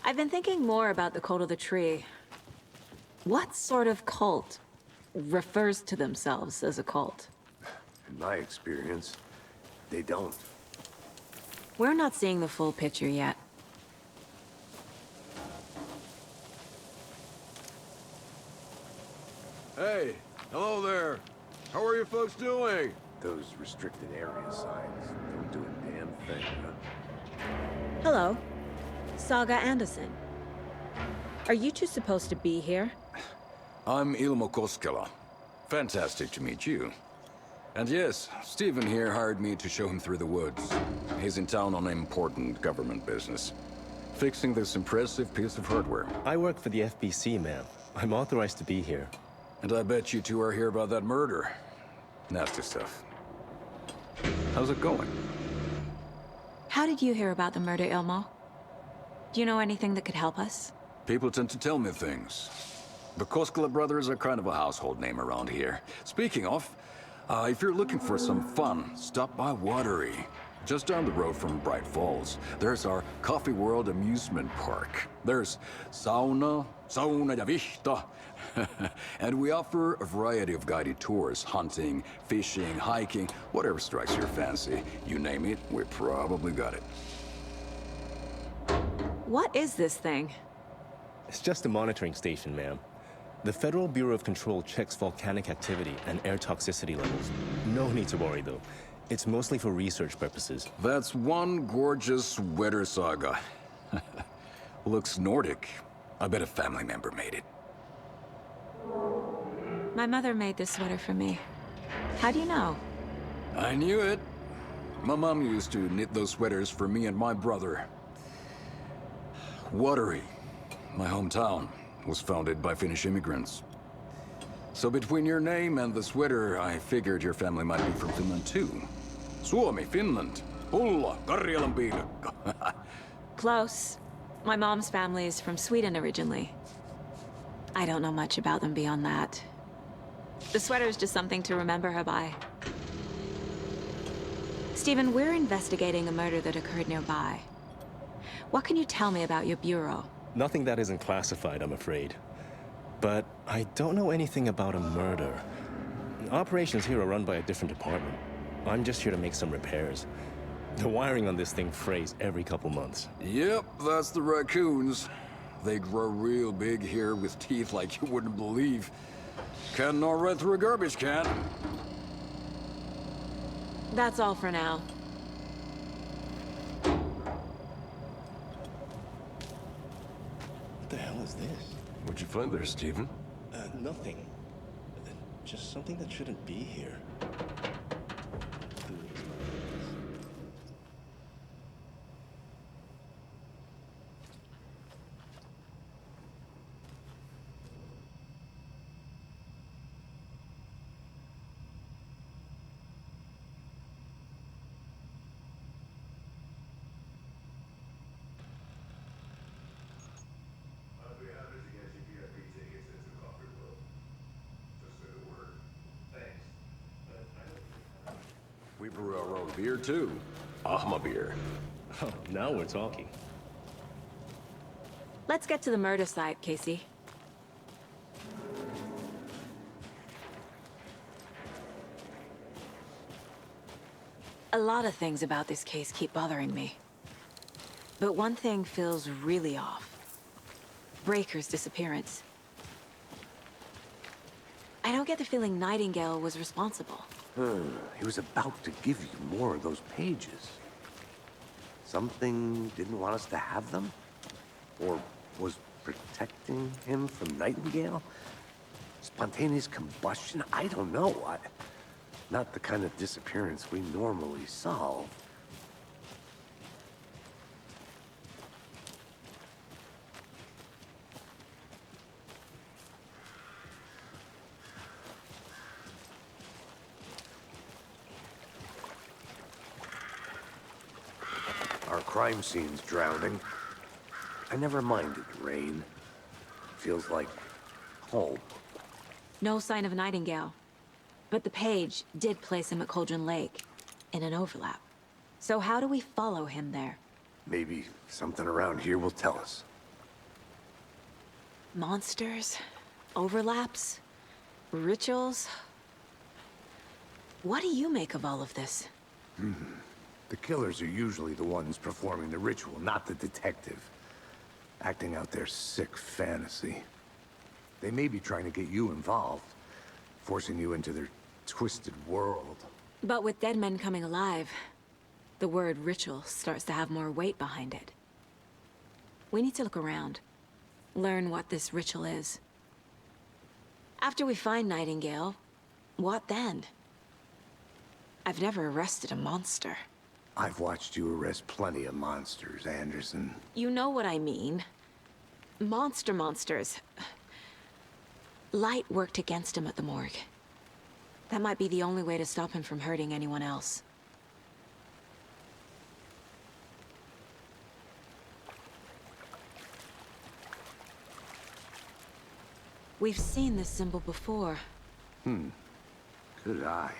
S1: I've been thinking more about the Cult of the Tree. What sort of cult refers to themselves as a cult?
S2: In my experience, they don't.
S1: We're not seeing the full picture yet.
S7: Hey, hello there. How are you folks doing?
S2: those restricted area signs don't do a damn thing, huh?
S1: Hello. Saga Anderson. Are you two supposed to be here?
S7: I'm Ilmo Koskela. Fantastic to meet you. And yes, Stephen here hired me to show him through the woods. He's in town on important government business, fixing this impressive piece of hardware.
S12: I work for the FBC, ma'am. I'm authorized to be here.
S7: And I bet you two are here about that murder. Nasty stuff. How's it going?
S1: How did you hear about the murder, Ilmo? Do you know anything that could help us?
S7: People tend to tell me things. The Koskela brothers are kind of a household name around here. Speaking of, if you're looking for some fun, stop by Watery. Just down the road from Bright Falls, there's our Coffee World amusement park. There's sauna ja vihta. And we offer a variety of guided tours, hunting, fishing, hiking, whatever strikes your fancy. You name it, we probably got it.
S1: What is this thing?
S12: It's just a monitoring station, ma'am. The Federal Bureau of Control checks volcanic activity and air toxicity levels. No need to worry, though. It's mostly for research purposes.
S7: That's one gorgeous sweater, Saga. Looks Nordic. I bet a family member made it.
S1: My mother made this sweater for me. How do you know?
S7: I knew it. My mom used to knit those sweaters for me and my brother. Watery, my hometown, was founded by Finnish immigrants. So between your name and the sweater, I figured your family might be from Finland too. Suomi, Finland. Pulla, Karjalan piirakka.
S1: Close. My mom's family is from Sweden originally. I don't know much about them beyond that. The sweater is just something to remember her by. Stephen, we're investigating a murder that occurred nearby. What can you tell me about your bureau?
S12: Nothing that isn't classified, I'm afraid. But I don't know anything about a murder. Operations here are run by a different department. I'm just here to make some repairs. The wiring on this thing frays every couple months.
S7: Yep, that's the raccoons. They grow real big here with teeth like you wouldn't believe. Can't gnaw right through a garbage can.
S1: That's all for now.
S12: What the hell is this?
S2: What'd you find there, Stephen?
S12: Nothing. Just something that shouldn't be here.
S7: We brew our own beer too. Ahma beer.
S12: Oh, now we're talking.
S1: Let's get to the murder site, Casey. A lot of things about this case keep bothering me. But one thing feels really off. Breaker's disappearance. I don't get the feeling Nightingale was responsible.
S2: He was about to give you more of those pages. Something didn't want us to have them? Or was protecting him from Nightingale? Spontaneous combustion? I don't know. Not the kind of disappearance we normally solve. Our crime scene's drowning. I never minded rain. Feels like home.
S1: No sign of Nightingale. But the page did place him at Cauldron Lake, in an overlap. So how do we follow him there?
S2: Maybe something around here will tell us.
S1: Monsters? Overlaps? Rituals? What do you make of all of this?
S2: The killers are usually the ones performing the ritual, not the detective. Acting out their sick fantasy. They may be trying to get you involved, forcing you into their twisted world.
S1: But with dead men coming alive, the word ritual starts to have more weight behind it. We need to look around, learn what this ritual is. After we find Nightingale, what then? I've never arrested a monster.
S2: I've watched you arrest plenty of monsters, Anderson.
S1: You know what I mean. Monsters. Light worked against him at the morgue. That might be the only way to stop him from hurting anyone else. We've seen this symbol before.
S2: Good eye.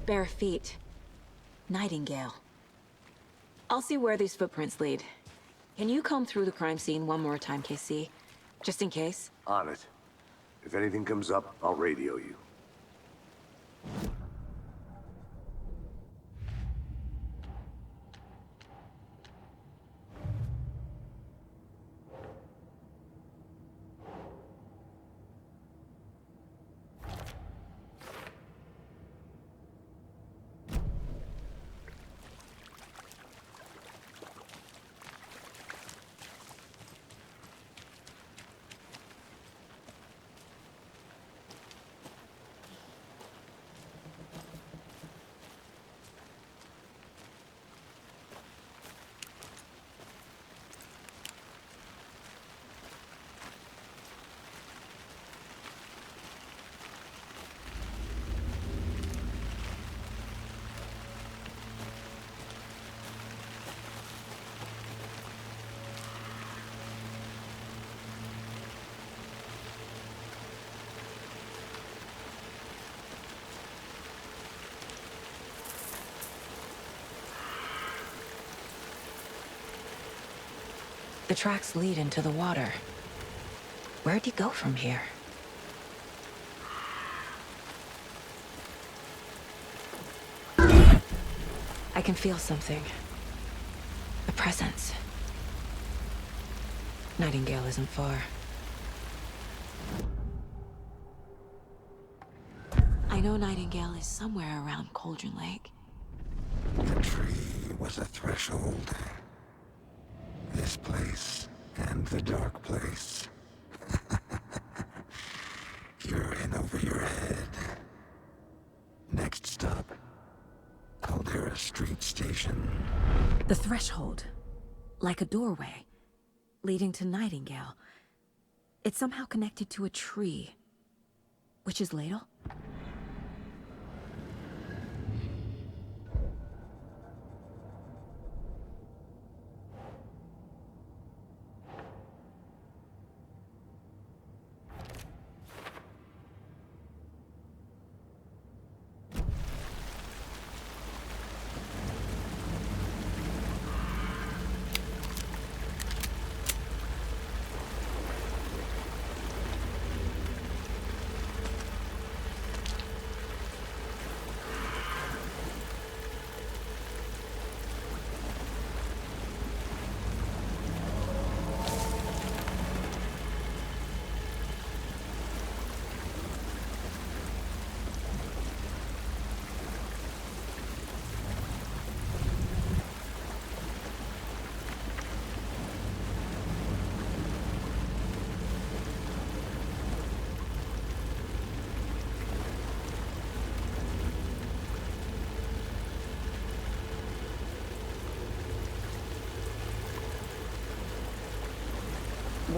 S1: Bare feet. Nightingale. I'll see where these footprints lead. Can you comb through the crime scene one more time, KC? Just in case?
S2: On it. If anything comes up, I'll radio you.
S1: The tracks lead into the water. Where'd he go from here? I can feel something. A presence. Nightingale isn't far. I know Nightingale is somewhere around Cauldron Lake.
S13: The tree was a threshold. This place and the dark place. You're in over your head. Next stop, Caldera Street Station.
S1: The threshold. Like a doorway. Leading to Nightingale. It's somehow connected to a tree. Witch's Ladle?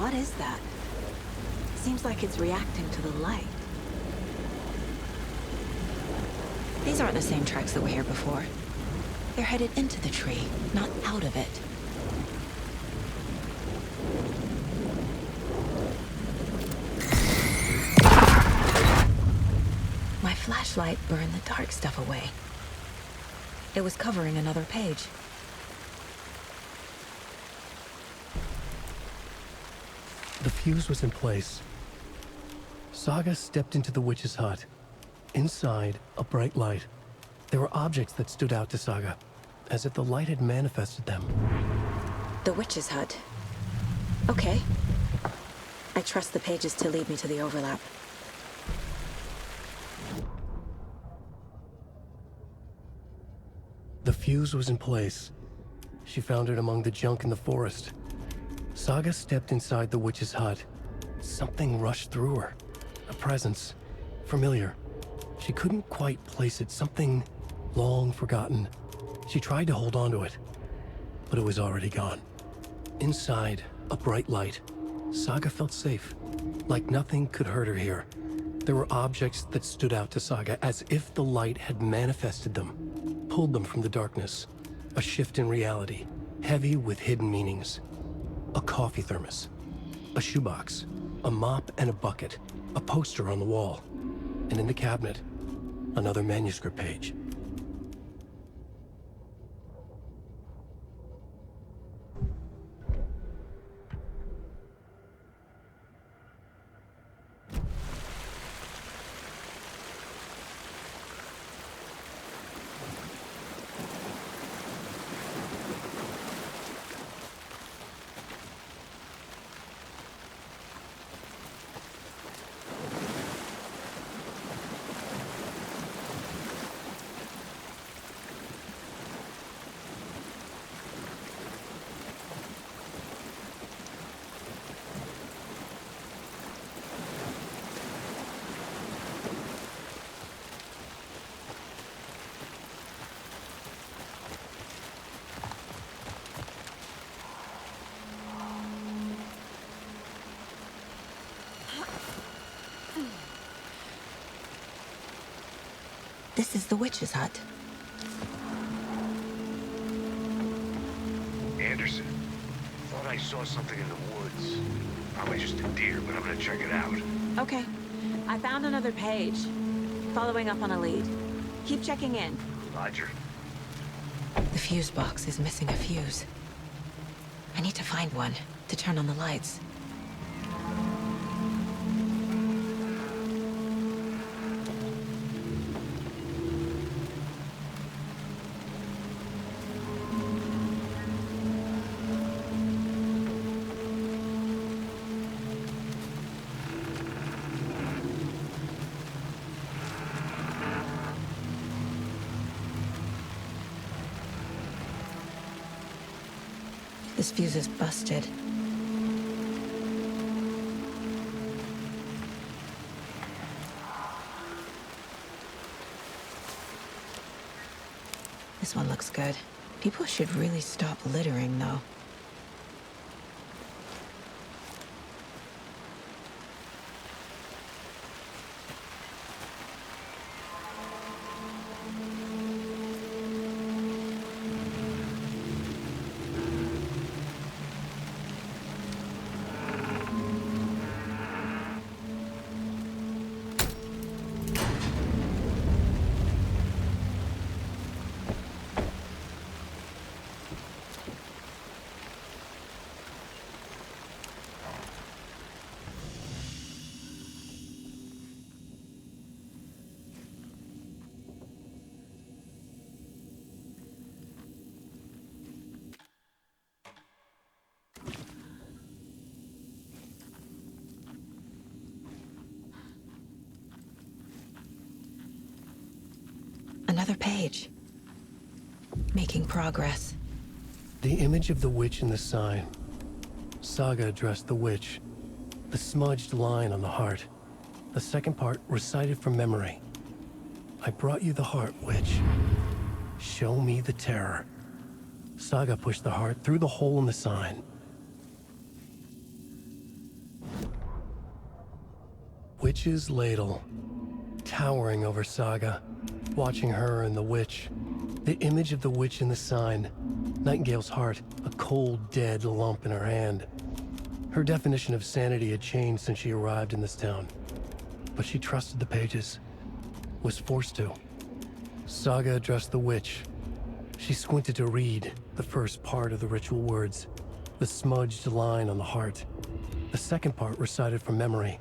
S1: What is that? Seems like it's reacting to the light. These aren't the same tracks that were here before. They're headed into the tree, not out of it. My flashlight burned the dark stuff away. It was covering another page.
S20: The fuse was in place. Saga stepped into the witch's hut. Inside, a bright light. There were objects that stood out to Saga, as if the light had manifested them.
S1: The witch's hut. Okay. I trust the pages to lead me to the overlap.
S20: The fuse was in place. She found it among the junk in the forest. Saga stepped inside the witch's hut. Something rushed through her. A presence. Familiar. She couldn't quite place it. Something long forgotten. She tried to hold on to it, but it was already gone. Inside, a bright light. Saga felt safe. Like nothing could hurt her here. There were objects that stood out to Saga as if the light had manifested them, pulled them from the darkness. A shift in reality, heavy with hidden meanings. A coffee thermos, a shoebox, a mop and a bucket, a poster on the wall, and in the cabinet, another manuscript page.
S1: This is the witch's hut.
S2: Anderson, thought I saw something in the woods. Probably just a deer, but I'm gonna check it out.
S1: Okay. I found another page. Following up on a lead. Keep checking in.
S2: Roger.
S1: The fuse box is missing a fuse. I need to find one to turn on the lights. This fuse is busted. This one looks good. People should really stop littering, though. Another page. Making progress.
S20: The image of the witch in the sign. Saga addressed the witch. The smudged line on the heart. The second part recited from memory. I brought you the heart, witch. Show me the terror. Saga pushed the heart through the hole in the sign. Witch's Ladle, towering over Saga, watching her and the witch. The image of the witch in the sign, Nightingale's heart, a cold, dead lump in her hand. Her definition of sanity had changed since she arrived in this town, but she trusted the pages, was forced to. Saga addressed the witch. She squinted to read the first part of the ritual words, the smudged line on the heart. The second part recited from memory,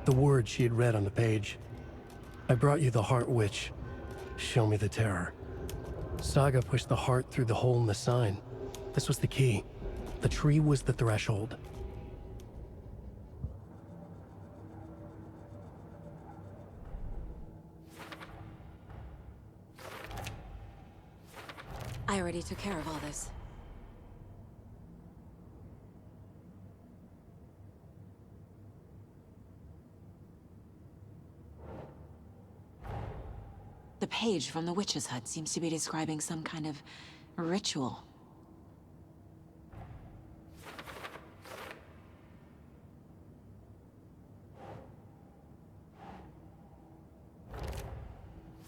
S20: the words she had read on the page. I brought you the heart, witch. Show me the terror. Saga pushed the heart through the hole in the sign. This was the key. The tree was the threshold.
S1: I already took care of all this. The page from the witch's hut seems to be describing some kind of ritual.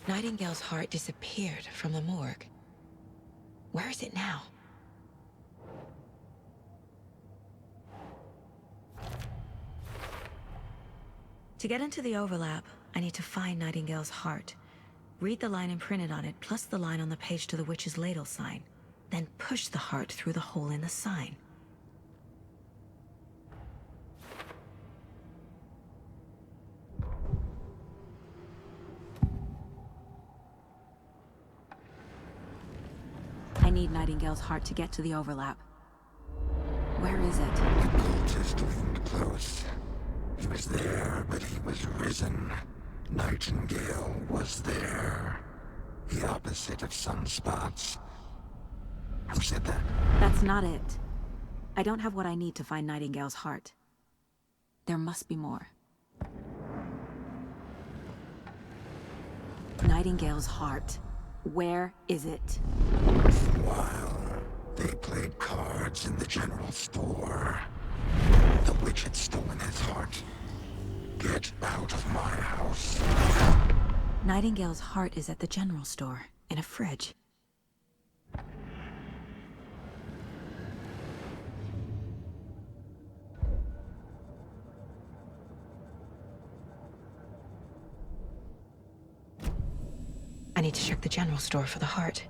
S1: Nightingale's heart disappeared from the morgue. Where is it now? To get into the overlap, I need to find Nightingale's heart. Read the line imprinted on it, plus the line on the page to the witch's ladle sign. Then push the heart through the hole in the sign. I need Nightingale's heart to get to the overlap. Where is it?
S13: The cultist leaned close. He was there, but he was risen. Nightingale was there. The opposite of sunspots. Who said that?
S1: That's not it. I don't have what I need to find Nightingale's heart. There must be more. Nightingale's heart. Where is it?
S13: While they played cards in the general store, the witch had stolen his heart. Get out of my house.
S1: Nightingale's heart is at the general store, in a fridge. I need to check the general store for the heart.